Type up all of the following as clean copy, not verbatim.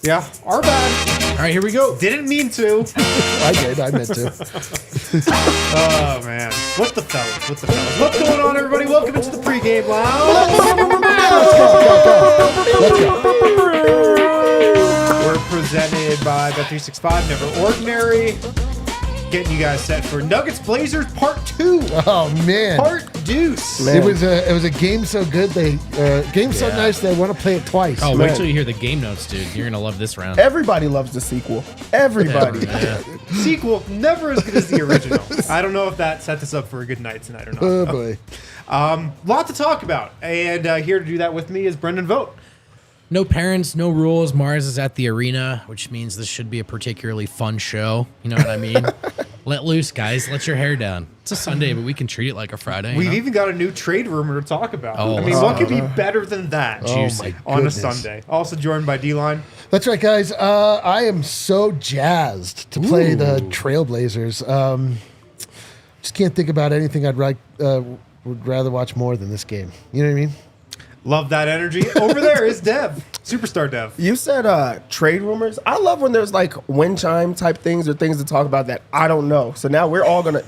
Yeah, our bad. All right, here we go. Didn't mean to. I did. I meant to. Oh, man. What the fellas? What's going on, everybody? Welcome into the pregame lounge. Let's go. We're presented by Bet365, Never Ordinary. Getting you guys set for Nuggets Blazers Part 2. Oh, man. Part deuce. Man. It was a game so good. So nice they want to play it twice. Oh, man. wait till you hear the game notes, dude. You're going to love this round. Everybody loves the sequel. Everybody. Sequel, never as good as the original. I don't know if that set us up for a good night tonight or not. Oh, boy. Lot to talk about. And here to do that with me is Brendan Vogt. No parents, no rules. Mars is at the arena, which means this should be a particularly fun show. You know what I mean? Let loose, guys. Let your hair down. It's a Sunday, but we can treat it like a Friday. We've even got a new trade rumor to talk about. Oh, I mean, what could be better than that my on a goodness. Sunday? Also joined by D-Line. That's right, guys. I am so jazzed to play the Trailblazers. Just can't think about anything would rather watch more than this game. You know what I mean? Love that energy. Over there is Dev, Superstar Dev. You said trade rumors. I love when there's like wind chime type things or things to talk about that I don't know. So now we're all gonna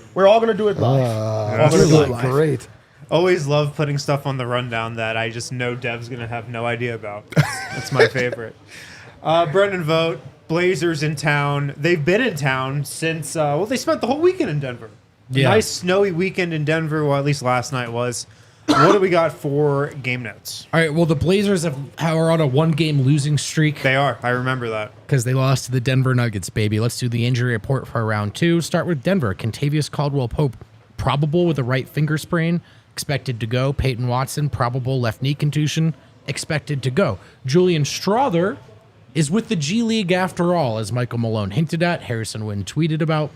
do it live. Great. Always love putting stuff on the rundown that I just know Dev's going to have no idea about. That's my favorite. Brendan Vogt, Blazers in town. They've been in town since, they spent the whole weekend in Denver. Yeah. Nice snowy weekend in Denver, well, at least last night was. What do we got for game notes? All right, well, the Blazers are on a one-game losing streak They are. I remember that. because they lost to the Denver Nuggets, baby. Let's do the injury report for round 2. Start with Denver. Kentavious Caldwell-Pope, probable with a right finger sprain, expected to go. Peyton Watson, probable left knee contusion, expected to go. Julian Strawther is with the G League after all, as Michael Malone hinted at. Harrison Wynn tweeted about.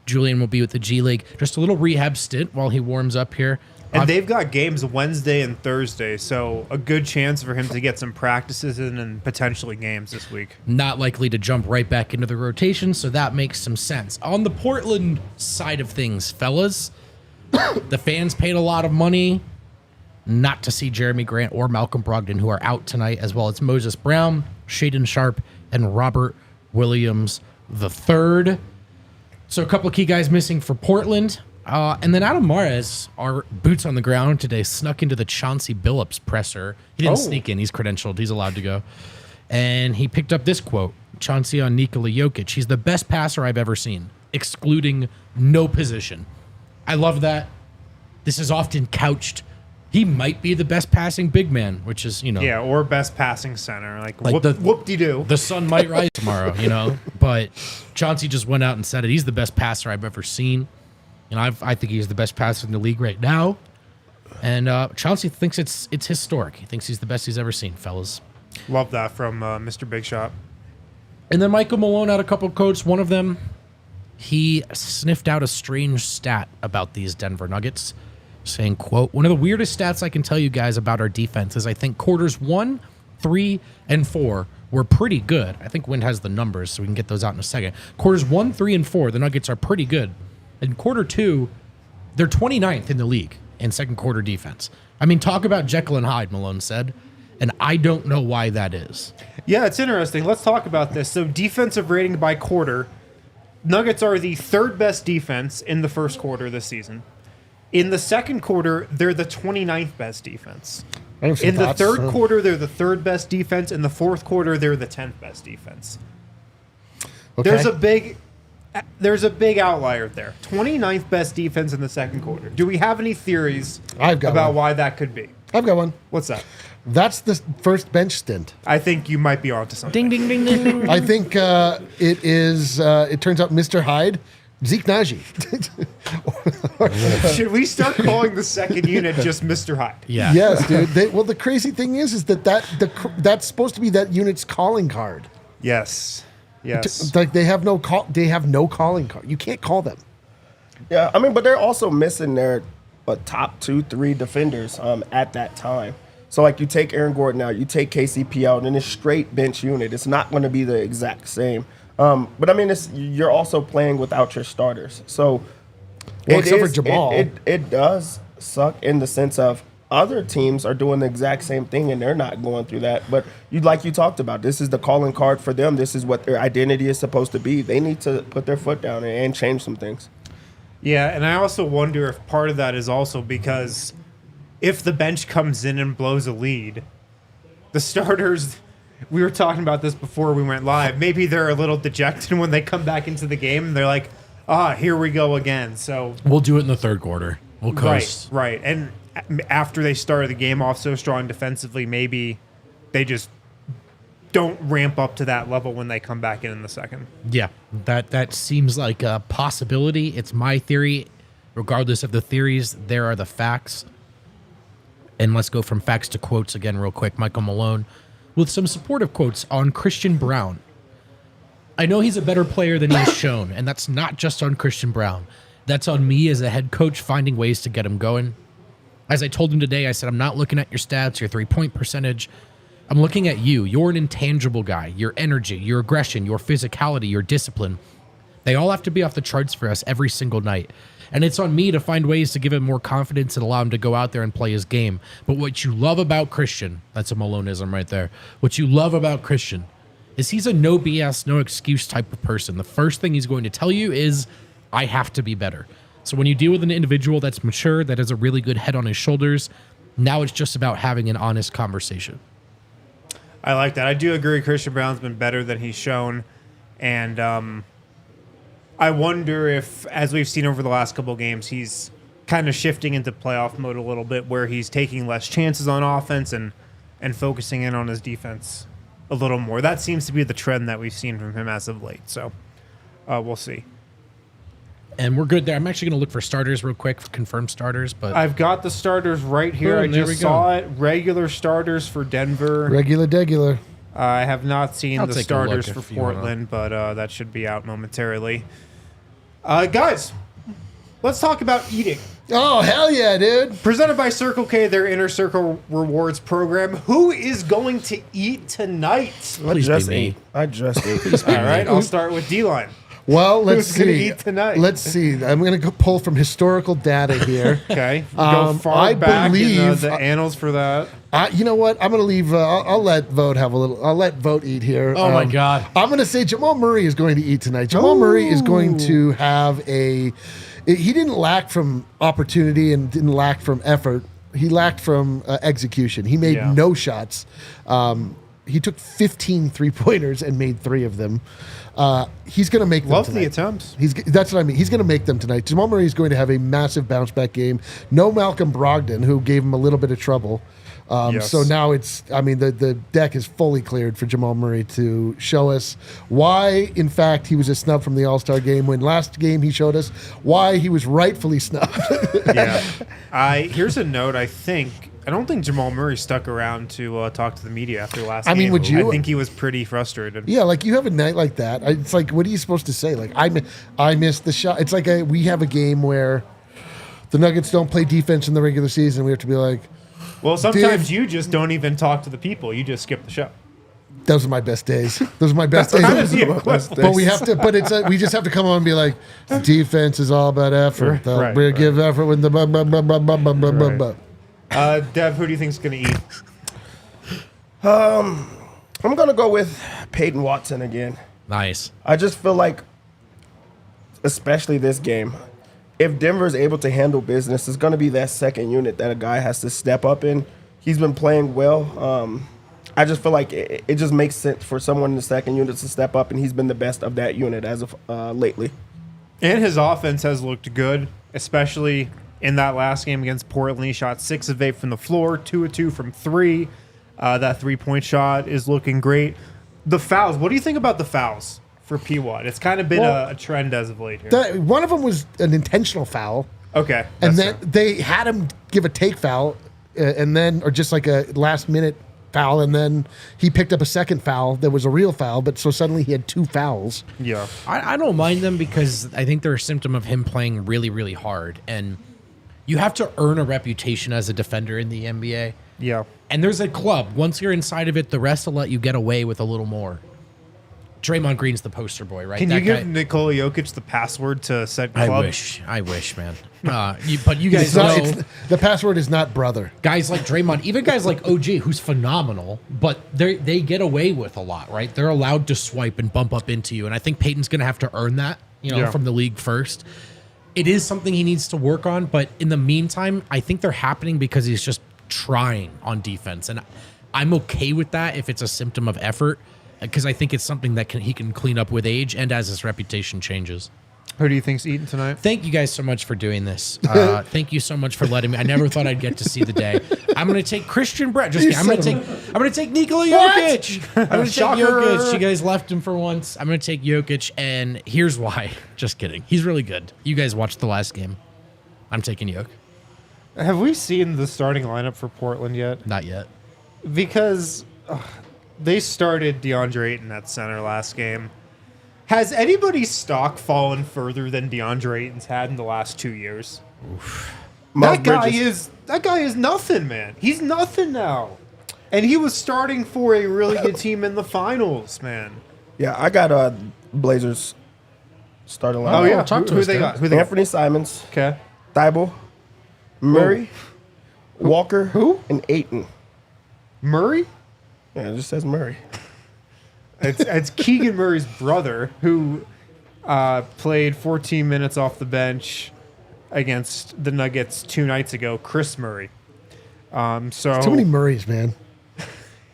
Julian will be with the G League. Just a little rehab stint while he warms up here. And they've got games Wednesday and Thursday, so a good chance for him to get some practices in and potentially games this week. Not likely to jump right back into the rotation, so that makes some sense. On the Portland side of things, fellas, the fans paid a lot of money not to see Jeremy Grant or Malcolm Brogdon, who are out tonight, as well as Moses Brown, Shaedon Sharp, and Robert Williams III. So a couple of key guys missing for Portland. And then Adam Mares, our boots on the ground today, snuck into the Chauncey Billups presser. He didn't sneak in. He's credentialed. He's allowed to go. And he picked up this quote, Chauncey on Nikola Jokic. He's the best passer I've ever seen, excluding no position. I love that. This is often couched. He might be the best passing big man, which is, Yeah, or best passing center. Like the- whoop-de-doo. The sun might rise tomorrow, But Chauncey just went out and said it. He's the best passer I've ever seen. I think he's the best passer in the league right now. And Chauncey thinks it's historic. He thinks he's the best he's ever seen, fellas. Love that from Mr. Big Shot. And then Michael Malone had a couple of quotes. One of them, he sniffed out a strange stat about these Denver Nuggets, saying, quote, one of the weirdest stats I can tell you guys about our defense is I think quarters 1, 3, and 4 were pretty good. I think Wind has the numbers, so we can get those out in a second. Quarters 1, 3, and 4, the Nuggets are pretty good. In quarter 2, they're 29th in the league in second quarter defense. I mean, talk about Jekyll and Hyde, Malone said, and I don't know why that is. Yeah, it's interesting. Let's talk about this. So defensive rating by quarter, Nuggets are the third best defense in the first quarter this season. In the second quarter, they're the 29th best defense. In the third quarter, they're the third best defense. In the fourth quarter, they're the 10th best defense. Okay. There's a big outlier there. 29th best defense in the second quarter. Do we have any theories about why that could be? I've got one. What's that? That's the first bench stint. I think you might be onto something. Ding, ding, ding, ding. I think it is. It turns out Mr. Hyde, Zeke Naji. Should we start calling the second unit just Mr. Hyde? Yeah. Yes, dude. The crazy thing is that's supposed to be that unit's calling card. Yes. Yes. Like they have no call. They have no calling card. You can't call them. Yeah, I mean, but they're also missing their top 2-3 defenders at that time. So, like, you take Aaron Gordon out, you take KCP out, and it's straight bench unit. It's not going to be the exact same. But, I mean, you're also playing without your starters. So, except for Jamal. It does suck in the sense of other teams are doing the exact same thing and they're not going through that. But like you talked about, this is the calling card for them. This is what their identity is supposed to be. They need to put their foot down and change some things. Yeah, and I also wonder if part of that is also because if the bench comes in and blows a lead, the starters, we were talking about this before we went live, maybe they're a little dejected when they come back into the game and they're like, here we go again. So we'll do it in the third quarter. We'll coast. Right. And after they started the game off so strong defensively, maybe they just don't ramp up to that level when they come back in the second. Yeah, that seems like a possibility. It's my theory. Regardless of the theories, there are the facts. And let's go from facts to quotes again real quick. Michael Malone with some supportive quotes on Christian Brown. I know he's a better player than he's shown, and that's not just on Christian Brown. That's on me as a head coach finding ways to get him going. As I told him today, I said, I'm not looking at your stats, your three-point percentage. I'm looking at you. You're an intangible guy. Your energy, your aggression, your physicality, your discipline. They all have to be off the charts for us every single night. And it's on me to find ways to give him more confidence and allow him to go out there and play his game. But what you love about Christian, that's a Maloneism right there. What you love about Christian is he's a no BS, no excuse type of person. The first thing he's going to tell you is, I have to be better. So when you deal with an individual that's mature, that has a really good head on his shoulders, now it's just about having an honest conversation. I like that. I do agree Christian Brown's been better than he's shown. And I wonder if, as we've seen over the last couple of games, he's kind of shifting into playoff mode a little bit where he's taking less chances on offense and focusing in on his defense a little more. That seems to be the trend that we've seen from him as of late. So we'll see. And we're good there. I'm actually going to look for starters real quick, for confirmed starters. But I've got the starters right here. Boom, I just saw it. Regular starters for Denver. Regular. I have not seen I'll the take a look starters if for you wanna. Portland, but that should be out momentarily. Guys, let's talk about eating. Oh, hell yeah, dude. Presented by Circle K, their Inner Circle Rewards program. Who is going to eat tonight? I Please just be me. ate. I just ate. All right, I'll start with D-Line. Well, let's Who's gonna see. eat tonight? Let's see. I'm going to go pull from historical data here. Okay, go far I back in believe- the annals for that. You know what? I'm going to leave. I'll let Vogt have a little. I'll let Vogt eat here. Oh, my God. I'm going to say Jamal Murray is going to eat tonight. Jamal Murray is going to have a. He didn't lack from opportunity and didn't lack from effort. He lacked from execution. He made no shots. He took 15 3-pointers and made 3 of them. He's going to make them Love tonight. the attempts. That's what I mean. He's going to make them tonight. Jamal Murray is going to have a massive bounce back game. No Malcolm Brogdon, who gave him a little bit of trouble. Yes. So now the deck is fully cleared for Jamal Murray to show us why, in fact, he was a snub from the All-Star game, when last game he showed us why he was rightfully snubbed. Here's a note. I don't think Jamal Murray stuck around to talk to the media after last game. I mean, would you? I think he was pretty frustrated. Yeah, like you have a night like that. It's like, what are you supposed to say? Like, I missed the shot. It's like we have a game where the Nuggets don't play defense in the regular season. We have to be like, Well, sometimes you just don't even talk to the people. You just skip the show. those are my best days. Those are my best days. kind of the equivalent. But we have to. But it's we just have to come on and be like, defense is all about effort. Right, We right. give effort when the blah, blah, blah, blah, blah, blah, blah, blah, blah. Dev, who do you think is going to eat? I'm going to go with Peyton Watson again. Nice. I just feel like, especially this game, if Denver's able to handle business, it's going to be that second unit that a guy has to step up in. He's been playing well. I just feel like it just makes sense for someone in the second unit to step up, and he's been the best of that unit as of lately. And his offense has looked good, especially in that last game against Portland. He shot 6 of 8 from the floor, 2 of 2 from 3. That 3-point shot is looking great. The fouls, what do you think about the fouls for P-Watt? It's kind of been a trend as of late here. One of them was an intentional foul. Okay. And that's then they had him give a take foul, or just like a last minute foul, and then he picked up a second foul that was a real foul, but so suddenly he had 2 fouls. Yeah. I don't mind them because I think they're a symptom of him playing really, really hard. And you have to earn a reputation as a defender in the NBA. Yeah. And there's a club. Once you're inside of it, the rest will let you get away with a little more. Draymond Green's the poster boy, right? Can That you give guy- Nikola Jokic the password to said club? I wish, man. But you guys It's not, know the password is not brother. guys like Draymond, even guys like OG, who's phenomenal, but they get away with a lot, right? They're allowed to swipe and bump up into you, and I think Peyton's going to have to earn that, Yeah. from the league first. It is something he needs to work on, but in the meantime, I think they're happening because he's just trying on defense, and I'm okay with that if it's a symptom of effort, because I think it's something that he can clean up with age and as his reputation changes. Who do you think's eating tonight? Thank you guys so much for doing this. Thank you so much for letting me. I never thought I'd get to see the day. I'm going to take Christian Brett. Just kidding. I'm going to take Nikola Jokic. I'm going to take Jokic. You guys left him for once. I'm going to take Jokic, and here's why. Just kidding. He's really good. You guys watched the last game. I'm taking Jokic. Have we seen the starting lineup for Portland yet? Not yet. Because they started DeAndre Ayton at center last game. Has anybody's stock fallen further than DeAndre Ayton's had in the last 2 years? Miles That Bridges. guy is nothing, man. He's nothing now. And he was starting for a really good team in the finals, man. Yeah, I got Blazers starting lineup. Oh, yeah. talk to Who us, they Dan. got? Who they got? Anthony Simons, Okay. Thibault, Murray, Walker, Who? and Ayton. Murray? Yeah, it just says Murray. It's Keegan Murray's brother who played 14 minutes off the bench against the Nuggets 2 nights ago, Chris Murray. So Too many Murrays, man.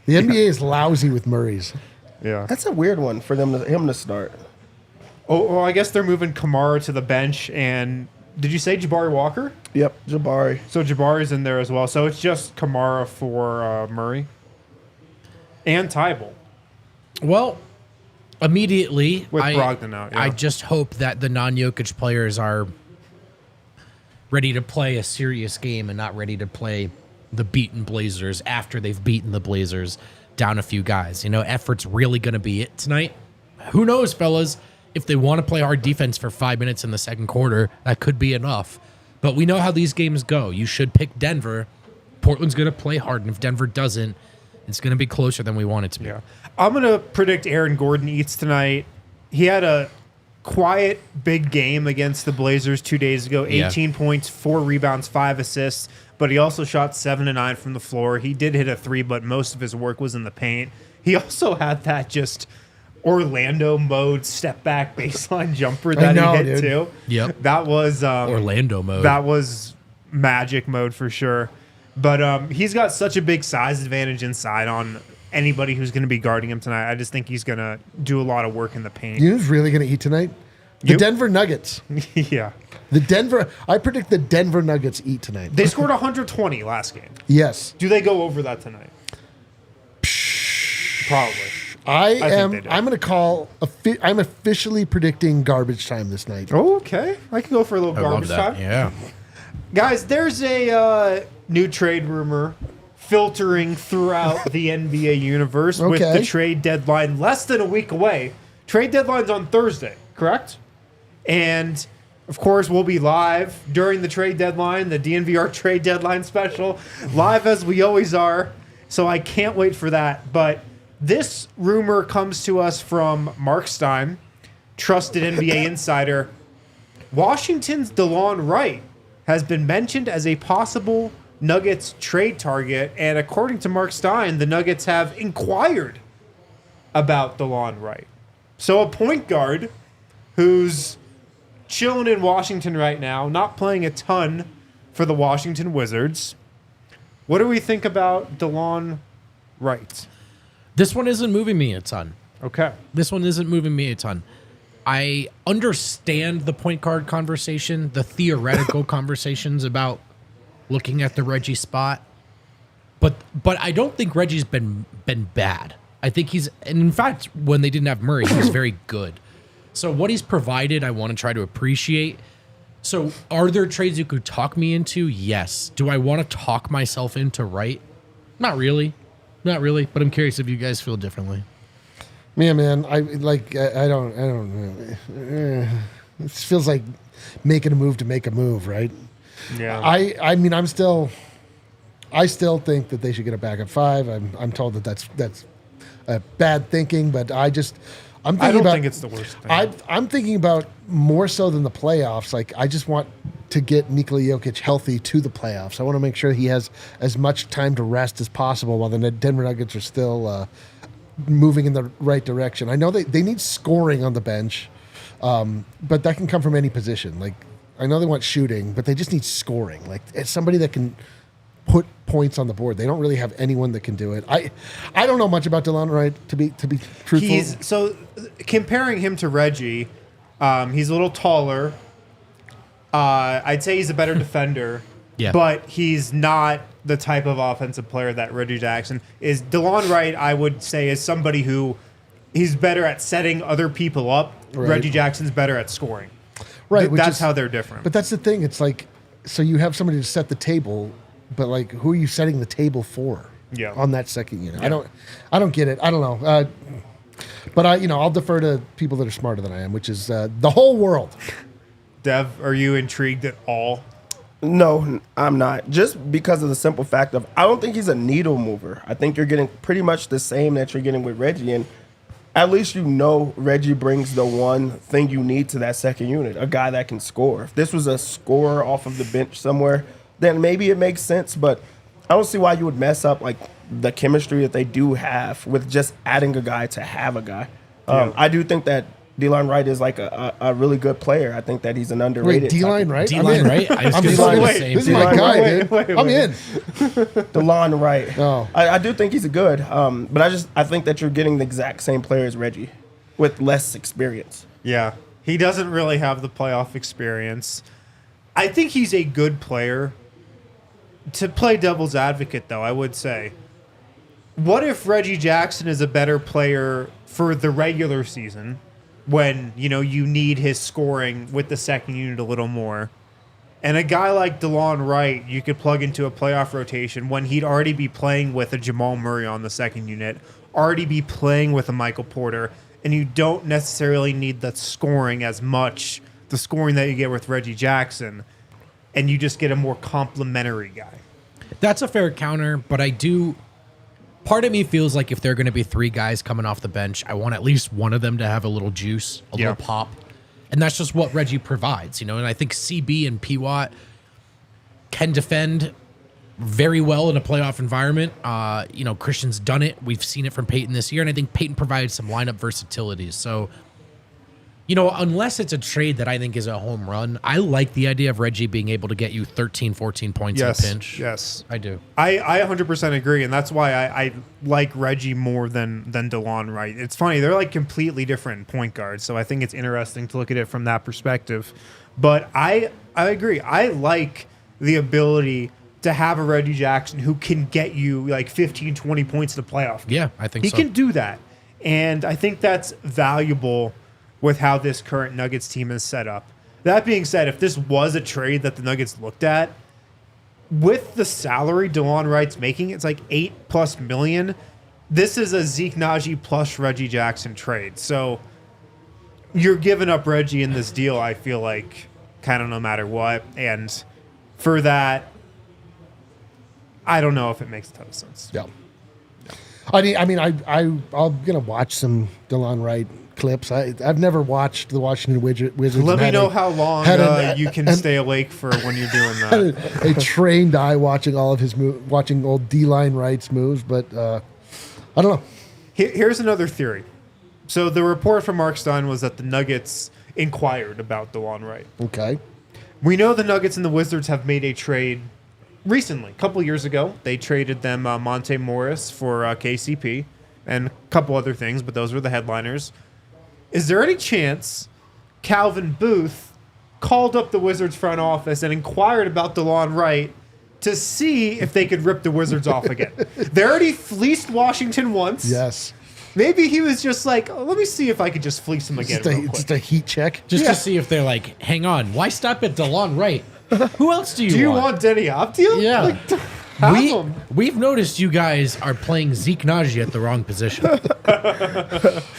The NBA is lousy with Murrays. yeah. That's a weird one for him to start. Oh, well, I guess they're moving Kamara to the bench, and did you say Jabari Walker? Yep, Jabari. So Jabari's in there as well. So it's just Kamara for Murray and Thibault. Well, immediately, With Brogdon out, yeah. I just hope that the non-Jokic players are ready to play a serious game and not ready to play the beaten Blazers after they've beaten the Blazers down a few guys. Effort's really going to be it tonight. Who knows, fellas? If they want to play hard defense for 5 minutes in the second quarter, that could be enough. But we know how these games go. You should pick Denver. Portland's going to play hard, and if Denver doesn't, it's going to be closer than we want it to be. Yeah. I'm going to predict Aaron Gordon eats tonight. He had a quiet big game against the Blazers 2 days ago. 18 points, 4 rebounds, 5 assists, but he also shot 7 to 9 from the floor. He did hit a 3, but most of his work was in the paint. He also had that just Orlando mode step back baseline jumper that he hit dude. too. Yep. That was Orlando mode. That was magic mode for sure. But he's got such a big size advantage inside on anybody who's going to be guarding him tonight. I just think he's going to do a lot of work in the paint. You know who's really going to eat tonight? The You? Denver Nuggets. Yeah. I predict the Denver Nuggets eat tonight. They scored 120 last game. Yes. Do they go over that tonight? Probably. I'm going to call, I'm officially predicting garbage time this night. Okay. I can go for a little I love garbage that. time. Yeah. Guys, there's a new trade rumor filtering throughout the NBA universe with Okay. the trade deadline less than a week away. Trade deadline's on Thursday, correct? And of course, we'll be live during the trade deadline, the DNVR trade deadline special, live as we always are. So I can't wait for that. But this rumor comes to us from Mark Stein, trusted NBA insider. Washington's DeLon Wright has been mentioned as a possible Nuggets trade target, and according to Mark Stein, the Nuggets have inquired about DeLon Wright. So a point guard who's chilling in Washington right now, not playing a ton for the Washington Wizards. What do we think about DeLon Wright? This one isn't moving me a ton. Okay. This one isn't moving me a ton. I understand the point guard conversation, the theoretical conversations about looking at the Reggie spot, but I don't think Reggie's been bad. I think and in fact, when they didn't have Murray, he was very good. So what he's provided, I want to try to appreciate. So are there trades you could talk me into? Yes. Do I want to talk myself into Wright? Not really, but I'm curious if you guys feel differently. Yeah, man. I don't know. It feels like making a move to make a move, right? Yeah. I mean, I still think that they should get a backup 5. I'm told that that's bad thinking, but I I'm thinking I don't about, think it's the worst thing. I'm thinking about more so than the playoffs. Like, I just want to get Nikola Jokic healthy to the playoffs. I want to make sure he has as much time to rest as possible while the Denver Nuggets are still moving in the right direction. I know they need scoring on the bench, but that can come from any position. Like, I know they want shooting, but they just need scoring. Like, it's somebody that can put points on the board. They don't really have anyone that can do it. I don't know much about DeLon Wright, to be truthful. So comparing him to Reggie, he's a little taller. I'd say he's a better defender. Yeah. But he's not the type of offensive player that Reggie Jackson is. DeLon Wright, I would say, is somebody who he's better at setting other people up. Right. Reggie Jackson's better at scoring. Right. That's how they're different. But that's the thing. It's like, so you have somebody to set the table, but like, who are you setting the table for? Yeah. On that second unit, I don't get it. I don't know. But I'll defer to people that are smarter than I am, which is the whole world. Dev, are you intrigued at all? No, I'm not. Just because of the simple fact of I don't think he's a needle mover. I think you're getting pretty much the same that you're getting with Reggie, and at least Reggie brings the one thing you need to that second unit, a guy that can score. If this was a scorer off of the bench somewhere, then maybe it makes sense, but I don't see why you would mess up like the chemistry that they do have with just adding a guy to have a guy. I do think that DeLon Wright is like a really good player. I think that he's an underrated. Wait, D-line Wright? D-line Wright? I was I'm going to D-line. say the Wait, same this is thing. my guy, Wait, dude. wait, I'm wait. in. DeLon Wright. Oh. I do think he's a good, but I think that you're getting the exact same player as Reggie with less experience. Yeah. He doesn't really have the playoff experience. I think he's a good player. To play devil's advocate, though, I would say, what if Reggie Jackson is a better player for the regular season when, you need his scoring with the second unit a little more? And a guy like DeLon Wright, you could plug into a playoff rotation when he'd already be playing with a Jamal Murray on the second unit, already be playing with a Michael Porter, and you don't necessarily need the scoring as much, the scoring that you get with Reggie Jackson, and you just get a more complimentary guy. That's a fair counter, but part of me feels like if there are going to be three guys coming off the bench, I want at least one of them to have a little juice, a little pop. And that's just what Reggie provides, and I think CB and P-Watt can defend very well in a playoff environment. Christian's done it. We've seen it from Peyton this year, and I think Peyton provides some lineup versatility. So, unless it's a trade that I think is a home run, I like the idea of Reggie being able to get you 13, 14 points in a pinch. Yes, I do. I 100% agree, and that's why I like Reggie more than DeLon Wright. It's funny, they're like completely different point guards, so I think it's interesting to look at it from that perspective. But I agree. I like the ability to have a Reggie Jackson who can get you like 15, 20 points in the playoff game. Yeah, I think he so. can do that, and I think that's valuable with how this current Nuggets team is set up. That being said, if this was a trade that the Nuggets looked at, with the salary DeLon Wright's making, it's like $8+ million. This is a Zeke Naji plus Reggie Jackson trade. So you're giving up Reggie in this deal, I feel like, kind of no matter what. And for that, I don't know if it makes a ton of sense. Yeah. I'm gonna watch some DeLon Wright clips. I've never watched the Washington Wizards. Let me know how long you can stay awake for when you're doing that. A trained eye watching all of his watching old D-line Wright's moves, but I don't know. Here's another theory. So the report from Mark Stein was that the Nuggets inquired about DeLon Wright. Okay. We know the Nuggets and the Wizards have made a trade recently. A couple years ago, they traded them Monte Morris for KCP and a couple other things, but those were the headliners. Is there any chance Calvin Booth called up the Wizards front office and inquired about DeLon Wright to see if they could rip the Wizards off again? They already fleeced Washington once. Yes. Maybe he was just like, let me see if I could just fleece him again real quick. Just a heat check. Just to see if they're like, hang on, why stop at DeLon Wright? Who else do you want? Denny Optia? Yeah. Like, have him. We've noticed you guys are playing Zeke Naji at the wrong position.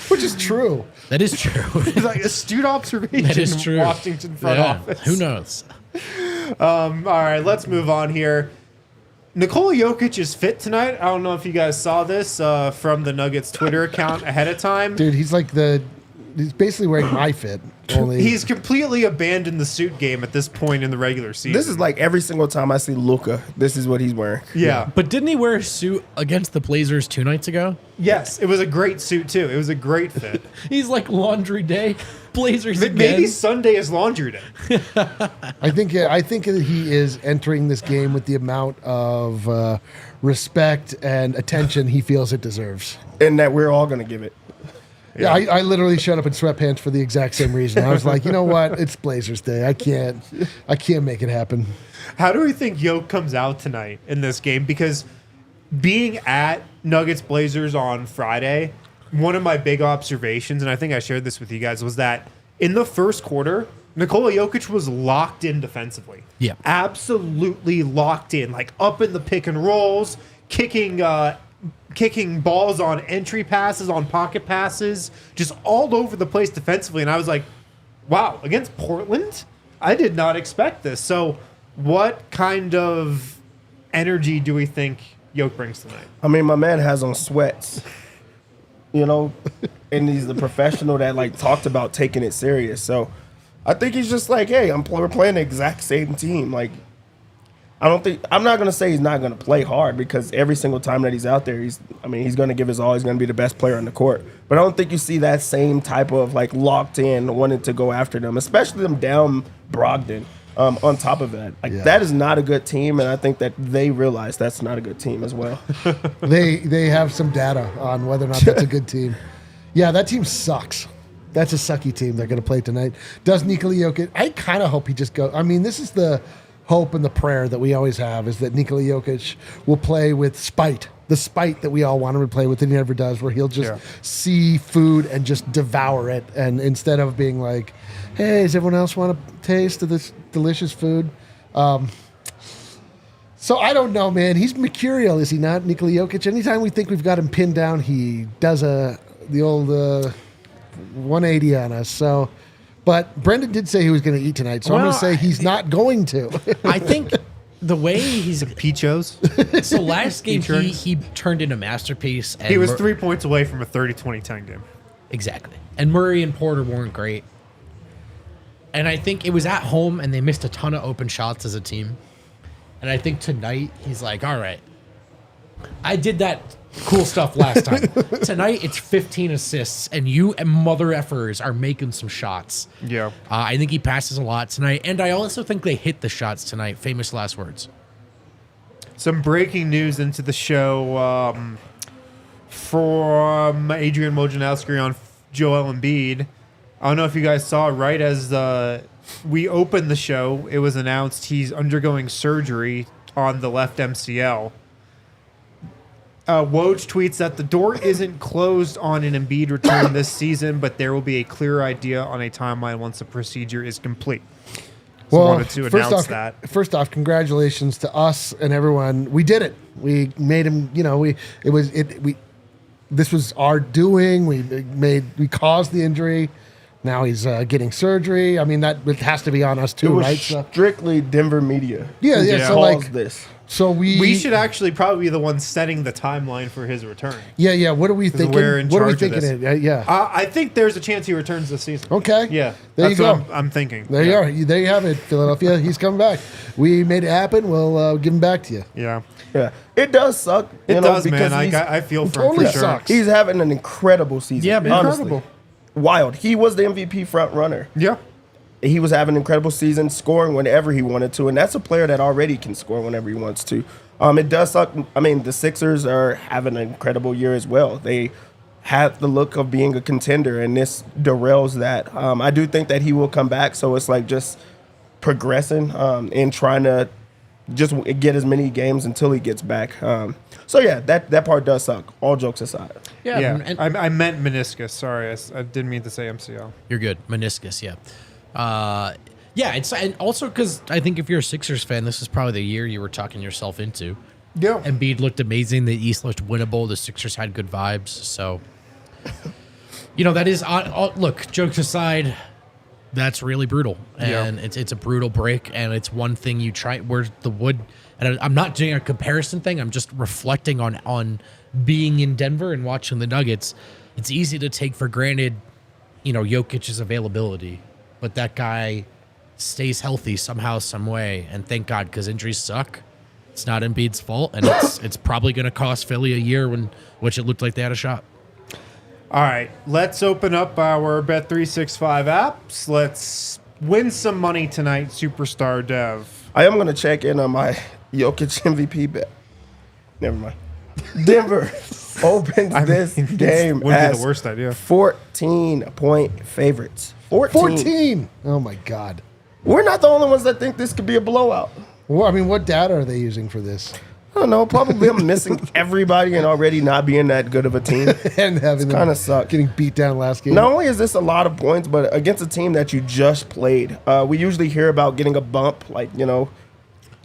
Which is true. That is true. It's like astute observation. That is true. Washington front office. Who knows? All right, let's move on here. Nikola Jokic is fit tonight. I don't know if you guys saw this from the Nuggets Twitter account ahead of time. Dude, he's like He's basically wearing my fit. Only He's completely abandoned the suit game at this point in the regular season. This is like every single time I see Luka, this is what he's wearing. yeah. But didn't he wear a suit against the Blazers 2 nights ago? Yes, it was a great suit too. It was a great fit. He's like laundry day. Blazers again. Maybe Sunday is laundry day. I think that he is entering this game with the amount of respect and attention he feels it deserves. And that we're all going to give it. Yeah, I literally showed up in sweatpants for the exact same reason. I was like, you know what? It's Blazers Day. I can't make it happen. How do we think Yoke comes out tonight in this game? Because being at Nuggets Blazers on Friday, one of my big observations, and I think I shared this with you guys, was that in the first quarter, Nikola Jokic was locked in defensively. Yeah. Absolutely locked in, like up in the pick and rolls, kicking balls on entry passes, on pocket passes, just all over the place defensively. And I was like, wow, against Portland? I did not expect this. So what kind of energy do we think Yoke brings tonight? I mean, my man has on sweats, you know, and he's the professional that like talked about taking it serious. So I think he's just like, hey, we're playing the exact same team. Like, I'm not going to say he's not going to play hard, because every single time that he's out there, he's going to give his all. He's going to be the best player on the court. But I don't think you see that same type of like locked in, wanting to go after them, especially them down Brogdon. On top of that, that is not a good team, and I think that they realize that's not a good team as well. They have some data on whether or not that's a good team. Yeah, that team sucks. That's a sucky team they're going to play tonight. Does Nikola Jokic? I kind of hope he just goes. I mean, this is the hope and the prayer that we always have, is that Nikola Jokic will play with spite. The spite that we all want him to play with, and he never does, where he'll just see food and just devour it. And instead of being like, hey, does everyone else want a taste of this delicious food? So I don't know, man. He's mercurial, is he not, Nikola Jokic? Anytime we think we've got him pinned down, he does the old 180 on us. So, but Brendan did say he was going to eat tonight, so I'm going to say he's not going to. I think the way he's Peachos. so last game he turned in a masterpiece. And He was 3 points away from a 30-20-10 game. Exactly. And Murray and Porter weren't great. And I think it was at home, and they missed a ton of open shots as a team. And I think tonight he's like, all right, I did that cool stuff last time. Tonight it's 15 assists, and you and mother effers are making some shots. Yeah. I think he passes a lot tonight, and I also think they hit the shots tonight. Famous last words. Some breaking news into the show from Adrian Wojnarowski on Joel Embiid. I don't know if you guys saw, right as we opened the show, it was announced he's undergoing surgery on the left MCL. Woj tweets that the door isn't closed on an Embiid return this season, but there will be a clear idea on a timeline once the procedure is complete. So wanted to announce that. First off, congratulations to us and everyone. We did it. We made him. You know, this was our doing. We caused the injury. Now he's getting surgery. I mean, it has to be on us too, It was right? So, strictly Denver media. yeah. So caused this. So We should actually probably be the ones setting the timeline for his return. Yeah. What are we thinking? we're in What are we charge of thinking? this. Yeah. I think there's a chance he returns this season. Okay. Yeah. There that's you go. what I'm thinking. There you are. There you have it, Philadelphia. He's coming back. We made it happen. We'll give him back to you. Yeah. Yeah, it does suck. It does, because man. I feel for totally him for sure. sucks. he's having an incredible season. Yeah, man. honestly. Incredible. Wild. He was the MVP front runner. Yeah. He was having an incredible season, scoring whenever he wanted to, and that's a player that already can score whenever he wants to. It does suck. I mean, the Sixers are having an incredible year as well. They have the look of being a contender, and this derails that. I do think that he will come back, so it's like just progressing and trying to just get as many games until he gets back. So yeah, that part does suck. All jokes aside. Yeah. And I meant meniscus. Sorry. I didn't mean to say MCL. you're good. Meniscus, yeah. Yeah, and also because I think if you're a Sixers fan, this is probably the year you were talking yourself into. Yeah. Embiid looked amazing. The East looked winnable. The Sixers had good vibes. So, that is look. Jokes aside, that's really brutal, and it's a brutal break, and it's one thing you try. Where's the wood? And I'm not doing a comparison thing. I'm just reflecting on being in Denver and watching the Nuggets. It's easy to take for granted Jokic's availability, but that guy stays healthy somehow, some way, and thank God, because injuries suck. It's not Embiid's fault, and it's probably going to cost Philly a year which it looked like they had a shot. All right, let's open up our Bet365 apps. Let's win some money tonight, Superstar Dev. I am going to check in on my Jokic MVP bet. Never mind. Denver opens this game Wouldn't as be the worst idea. 14-point favorites. 14. Oh, my God. We're not the only ones that think this could be a blowout. Well, I mean, what data are they using for this? I don't know. Probably them missing everybody and already not being that good of a team. And having them kind of suck. getting beat down last game. Not only is this a lot of points, but against a team that you just played. We usually hear about getting a bump,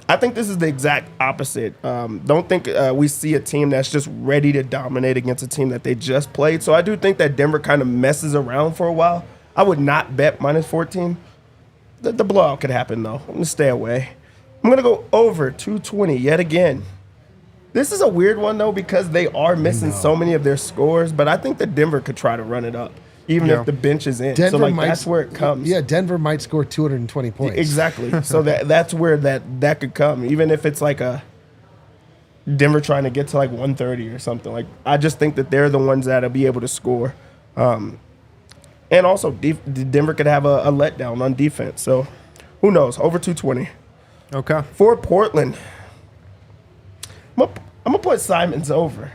I think this is the exact opposite. Don't think we see a team that's just ready to dominate against a team that they just played. So I do think that Denver kind of messes around for a while. I would not bet minus 14. The blowout could happen, though. I'm going to stay away. I'm going to go over 220 yet again. This is a weird one, though, because they are missing so many of their scores. But I think that Denver could try to run it up, even if the bench is in. Denver That's where it comes. Yeah, Denver might score 220 points. Exactly. So that's where that could come, even if it's like a Denver trying to get to 130 or something. I just think that they're the ones that'll be able to score. And also, Denver could have a letdown on defense. So who knows? Over 220. Okay. For Portland, I'm going to put Simons over.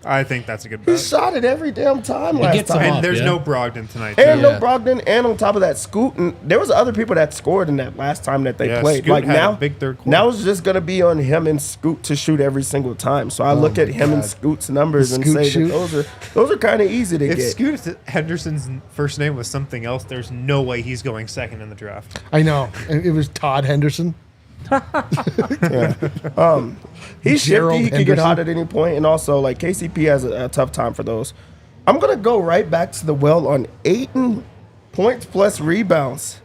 I think that's a good He bet. shot it every damn time last gets him time. up. And there's Yeah. no Brogdon tonight. And too. no Brogdon, and on top of that, Scoot. And there was other people that scored in that last time that they played. Scoot had now, a big third quarter. now it's just going to be on him and Scoot to shoot every single time. So I look at him and Scoot's numbers and Scoot say shoot? that those are kind of easy to If get. Scoot Henderson's first name was something else, there's no way he's going second in the draft. I know. And it was Todd Henderson. He's Gerald shifty. He can get Henderson. hot at any point, and also KCP has a tough time for those. I'm gonna go right back to the well on Ayton points plus rebounds.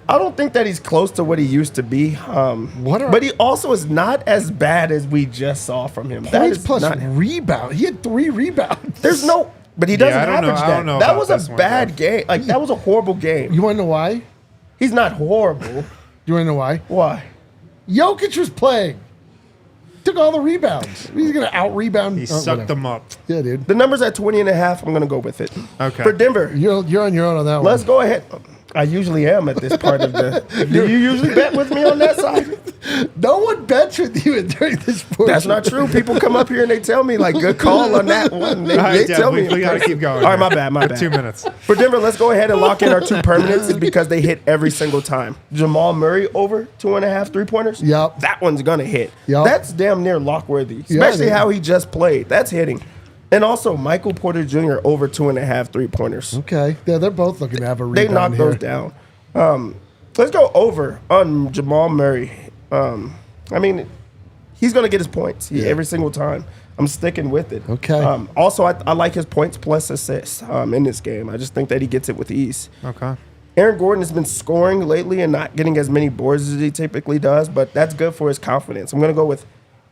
I don't think that he's close to what he used to be. But he also is not as bad as we just saw from him. That Points is plus not, rebound. He had 3 rebounds. there's no, but he doesn't I don't know- average I that. don't know That about was this a one, bad Dev. game. That was a horrible game. You want to know why? He's not horrible. You want to know why? Why? Jokic was playing. Took all the rebounds. He's going to out-rebound. He sucked them up. Yeah, dude. The number's at 20.5. I'm gonna go with it. Okay. For Denver, You're on your own on that one. let's go ahead. I usually am at this part of the. Do you usually bet with me on that side? No one bets with you during this portion. That's not true. People come up here and they tell me good call on that one. They, All right, they Dev, tell me. we got to keep going. All right, here. my bad. My bad. 2 minutes. For Denver, let's go ahead and lock in our 2 permanents because they hit every single time. Jamal Murray over 2.5 3-pointers. Yep. That one's gonna hit. Yep. That's damn near lock worthy, Yeah, especially dude. how he just played. That's hitting. And also Michael Porter Jr. over 2.5 3-pointers. Okay. Yeah, they're both looking to have a They rebound knocked here. those down. Let's go over on Jamal Murray. He's going to get his points every single time. I'm sticking with it. Okay. Also, I like his points plus assists in this game. I just think that he gets it with ease. Okay. Aaron Gordon has been scoring lately and not getting as many boards as he typically does, but that's good for his confidence. I'm going to go with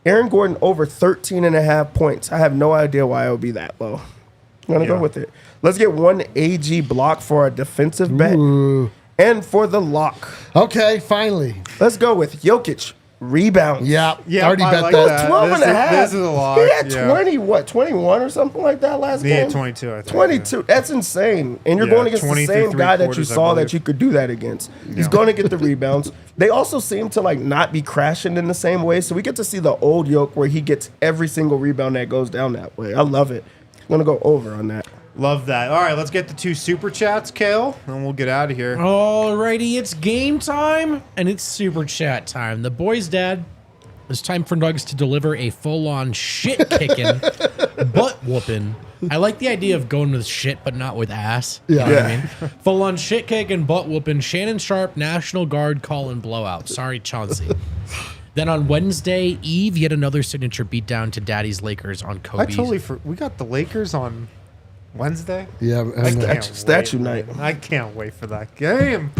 Aaron Gordon over 13.5 points. I have no idea why it would be that low. I'm going to go with it. Let's get one AG block for a defensive bet. Ooh. And for the lock, Okay, finally. let's go with Jokic rebounds. Yeah. Yeah, Already I bet like that. that. 12 and a half. This is a lot. He had Yeah. 21 or something like that last He game? had 22, I think. 22. That's insane. And you're Yeah, going against the 20 same through guy that you 3/4, I saw that believe. you could do that against. He's going to get the rebounds. They also seem to not be crashing in the same way. So we get to see the old Yoke where he gets every single rebound that goes down that way. I love it. I'm going to go over on that. Love that. All right, let's get the 2 super chats, Kale, and we'll get out of here. Alrighty, it's game time, and it's super chat time. The boys' dad, it's time for Nugs to deliver a full-on shit-kicking, butt-whooping. I like the idea of going with shit, but not with ass. You know what I mean? Full-on shit-kicking, butt-whooping, Shannon Sharp, National Guard calling blowout. Sorry, Chauncey. Then on Wednesday Eve, yet another signature beatdown to Daddy's Lakers on I Kobe's. totally we got the Lakers on Wednesday. Yeah. I and, can't Statue wait, night. man. I can't wait for that game.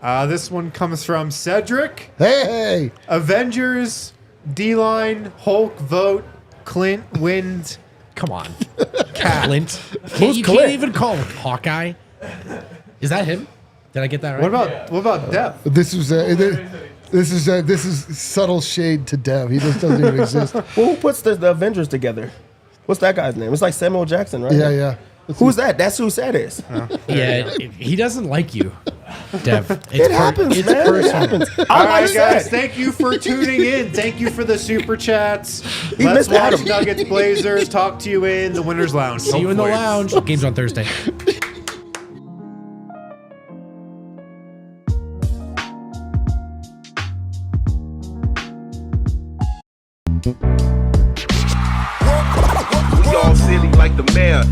This one comes from Cedric. hey. Avengers, D-Line, Hulk, Vogt, Clint, Wind, Come on. Clint. Who's You Clint? can't even call him Hawkeye. Is that him? Did I get that right? What about Dev? This is subtle shade to Dev. He just doesn't even exist. Well, who puts the Avengers together? What's that guy's name? It's like Samuel Jackson, right? Yeah. Who's that? That's who that is. Yeah, he doesn't like you, Dev. It happens, it's man. It personal. happens. All I right, like guys. that. Thank you for tuning in. Thank you for the super chats. He Let's missed watch Adam. Nuggets Blazers. Talk to you in the Winners Lounge. See you in the hopefully. lounge. Game's on Thursday. We all silly like the mayor.